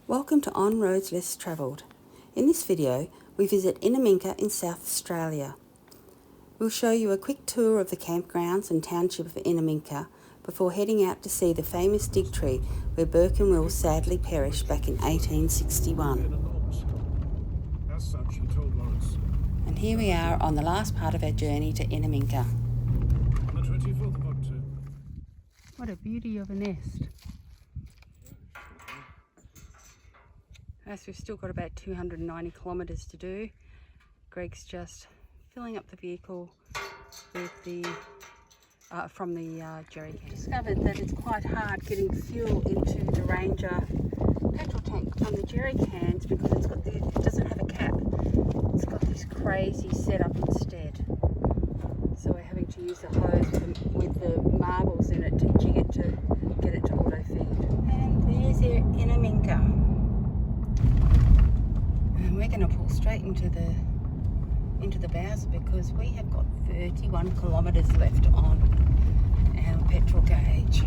Welcome to On Roads Less Travelled. In this video, we visit Innamincka in South Australia. We'll show you a quick tour of the campgrounds and township of Innamincka before heading out to see the famous Dig Tree where Burke and Wills sadly perished back in 1861. And here we are on the last part of our journey to Innamincka. What a beauty of a nest. As we've still got about 290 kilometres to do, Greg's just filling up the vehicle with the from the jerry can. Discovered that it's quite hard getting fuel into the Ranger petrol tank from the jerry cans because it doesn't have a cap. It's got this crazy setup instead. So we're having to use the hose with the marbles in it to jig it to get it to auto feed. And there's our Innamincka. And we're going to pull straight into the Bowser because we have got 31 kilometres left on our petrol gauge.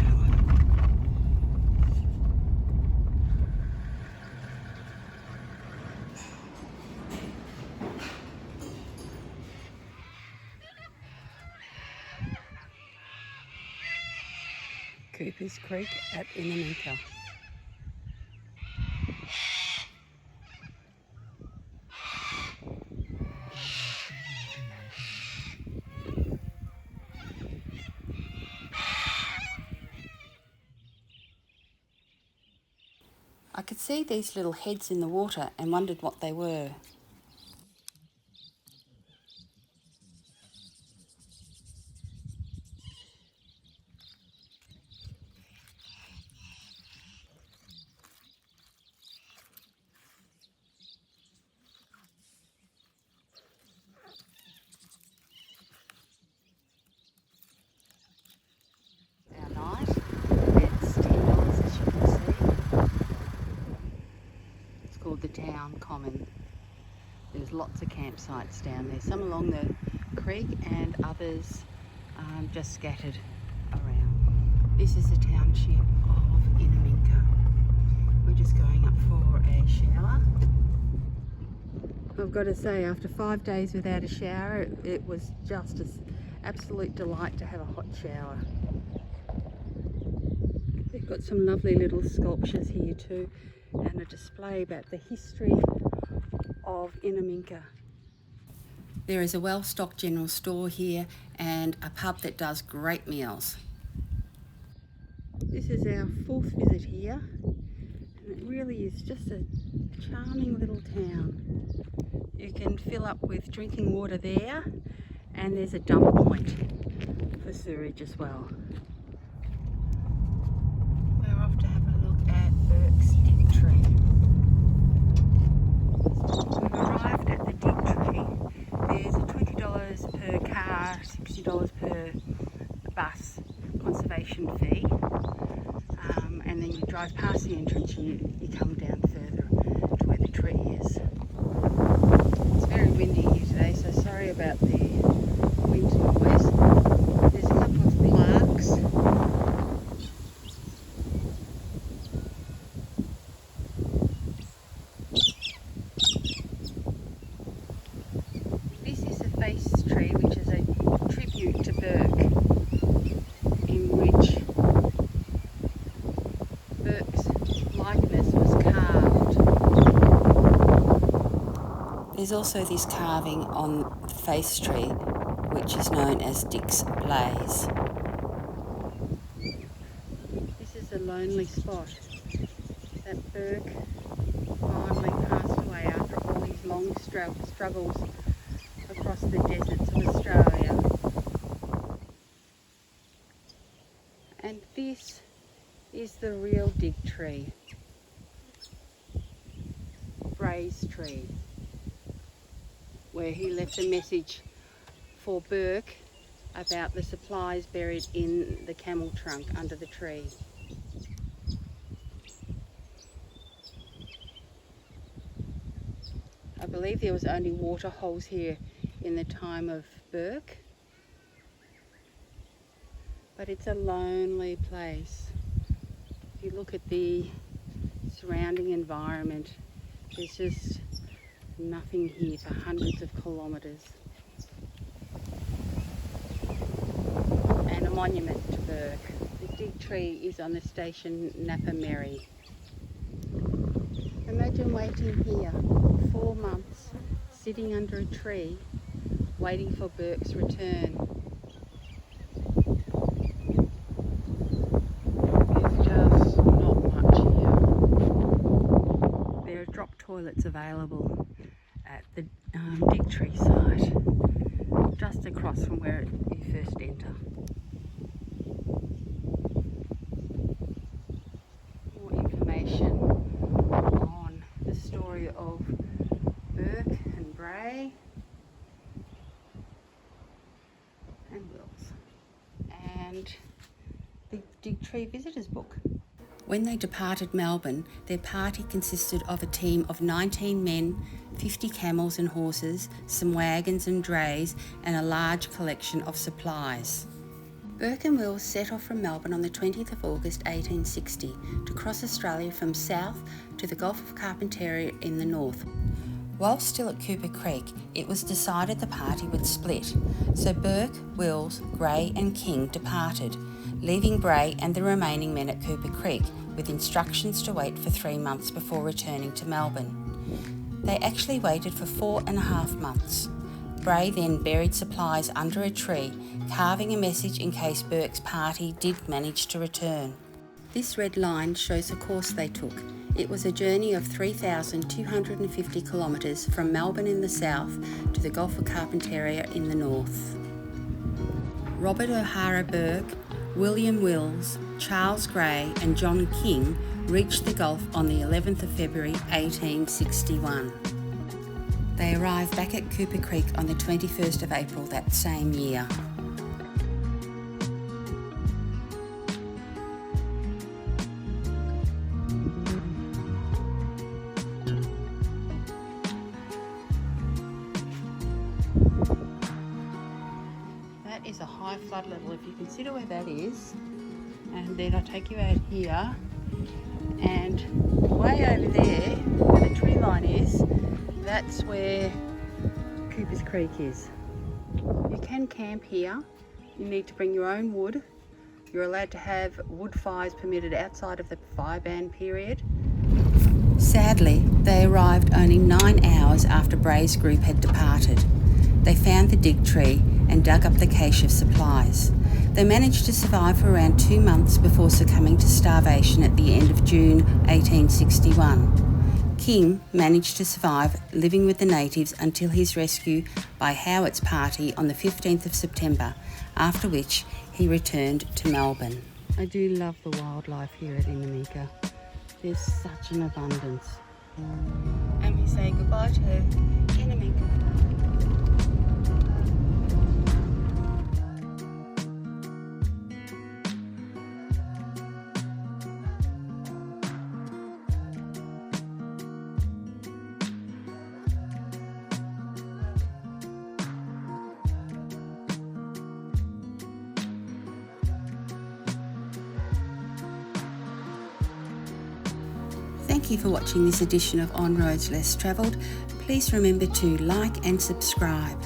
Cooper's Creek at Innamincka. I could see these little heads in the water and wondered what they were. Our night, it's $10 as you can see. It's called the Town Common. There's lots of campsites down there, some along the creek and others just scattered around. This is the township of Innamincka. We're just going up for a shower. I've got to say, after 5 days without a shower, it was just an absolute delight to have a hot shower. They've got some lovely little sculptures here too, and a display about the history of Innamincka. There is a well-stocked general store here and a pub that does great meals. This is our 4th visit here, and it really is just a charming little town. You can fill up with drinking water there, and there's a dump point for sewage as well. We're off to have a look at Burke's Dig Tree. We've arrived at the Dig Tree. There's a $20 per car, $60 per bus conservation fee, and then you drive past the entrance and you come down further to where the tree is. It's very windy here today, so sorry about the wind noise. There's a couple of plaques. This is a face tree, which is a tribute to Burke, in which Burke's likeness was carved. There's also this carving on the face tree, which is known as Dick's Blaze. This is a lonely spot that Burke finally passed away after all these long struggles across the deserts of Australia. And this is the real Dig Tree, Bray's tree, where he left a message for Burke about the supplies buried in the camel trunk under the tree. I believe there was only water holes here in the time of Burke, but it's a lonely place. If you look at the surrounding environment. There's just nothing here for hundreds of kilometres. And a monument to Burke. The Dig Tree is on the station Napa Merry. Imagine waiting here 4 months, sitting under a tree, waiting for Burke's return. There's just not much here. There are drop toilets available at the Dig Tree site, just across from where you first enter. More information on the story of Burke and Bray and Wills, and the Dig Tree visitors book. When they departed Melbourne, their party consisted of a team of 19 men, 50 camels and horses, some wagons and drays, and a large collection of supplies. Burke and Wills set off from Melbourne on the 20th of August 1860 to cross Australia from south to the Gulf of Carpentaria in the north. While still at Cooper Creek, it was decided the party would split, so Burke, Wills, Gray and King departed, leaving Bray and the remaining men at Cooper Creek with instructions to wait for 3 months before returning to Melbourne. They actually waited for 4.5 months. Bray then buried supplies under a tree, carving a message in case Burke's party did manage to return. This red line shows the course they took. It was a journey of 3,250 kilometres from Melbourne in the south to the Gulf of Carpentaria in the north. Robert O'Hara Burke, William Wills, Charles Gray and John King reached the Gulf on the 11th of February 1861. They arrived back at Cooper Creek on the 21st of April that same year. That is a high flood level, if you consider where that is. And then I'll take you out here, and way over there where the tree line is, that's where Cooper's Creek is. You can camp here. You need to bring your own wood. You're allowed to have wood fires permitted outside of the fire ban period. Sadly, they arrived only 9 hours after Bray's group had departed. They found the Dig Tree and dug up the cache of supplies. They managed to survive for around 2 months before succumbing to starvation at the end of June 1861. King managed to survive living with the natives until his rescue by Howitt's party on the 15th of September, after which he returned to Melbourne. I do love the wildlife here at Innamincka. There's such an abundance. And we say goodbye to Innamincka. Thank you for watching this edition of On Roads Less Travelled. Please remember to like and subscribe.